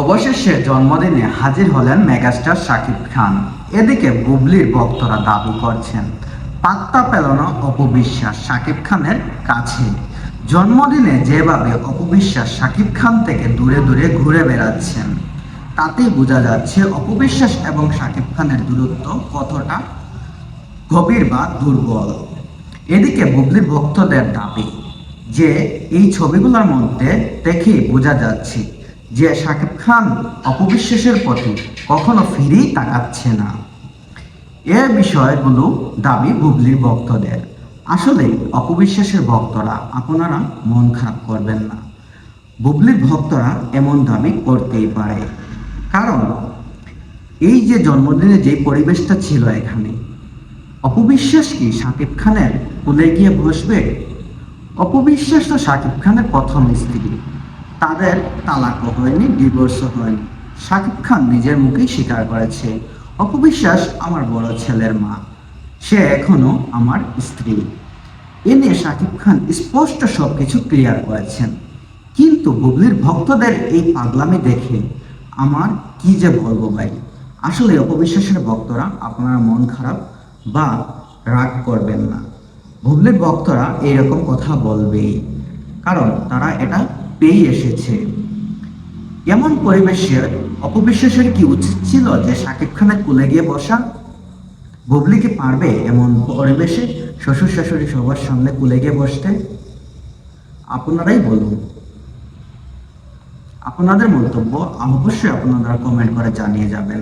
অবশেষে জন্মদিনে হাজির হলেন মেগাস্টার শাকিব খান। এদিকে বুবলির ভক্তরা দাবি করছেন পাত্তা পেল না অপু বিশ্বাস শাকিব খানের কাছে। জন্মদিনে যেভাবে অপু বিশ্বাস শাকিব খান থেকে দূরে দূরে ঘুরে বেড়াচ্ছেন, তাতেই বোঝা যাচ্ছে অপু বিশ্বাস এবং শাকিব খানের দূরত্ব কতটা গভীর বা দুর্বল। এদিকে বুবলির ভক্তদের দাবি যে এই ছবিগুলোর মধ্যে দেখেই বোঝা যাচ্ছে যে শাকিব খান অপু বিশ্বাসের প্রতি কখনো ফিরেই তাকাচ্ছে না। এ বিষয়গুলো দাবি বুবলির ভক্তদের। আসলে অপু বিশ্বাসের ভক্তরা আপনারা মন খারাপ করবেন না, বুবলির ভক্তরা এমন দাবি করতেই পারে, কারণ এই যে জন্মদিনে যে পরিবেশটা ছিল এখানে, অপু বিশ্বাস কি শাকিব খানের কোলে গিয়ে বসবে? অপু বিশ্বাস তো শাকিব খানের প্রথম স্ত্রী, তাদের তালাকও হয়নি, ডিভোর্সও হয়নি। শাকিব খান নিজের মুখেই স্বীকার করেছে অপু বিশ্বাস আমার বড় ছেলের মা, সে এখনো আমার স্ত্রী। এ নিয়ে শাকিব খান স্পষ্ট সবকিছু ক্লিয়ার করেছেন। কিন্তু বুবলির ভক্তদের এই পাগলামি দেখে আমার কি যে বলবো ভাই। আসলে অপু বিশ্বাসের ভক্তরা আপনারা মন খারাপ বা রাগ করবেন না, বুবলির ভক্তরা এইরকম কথা বলবেই, কারণ তারা এটা পেয়ে এসেছে। এমন পরিবেশে অপু বিশ্বাসের কি উচিত ছিল যে শাকিব খানের কোলে গিয়ে বসা? বুবলি কি পারবে এমন পরিবেশে শ্বশুর শাশুড়ি সবার সামনে কোলে গিয়ে বসতে? আপনারাই বলুন। আপনাদের মন্তব্য অবশ্যই আপনারা কমেন্ট করে জানিয়ে যাবেন।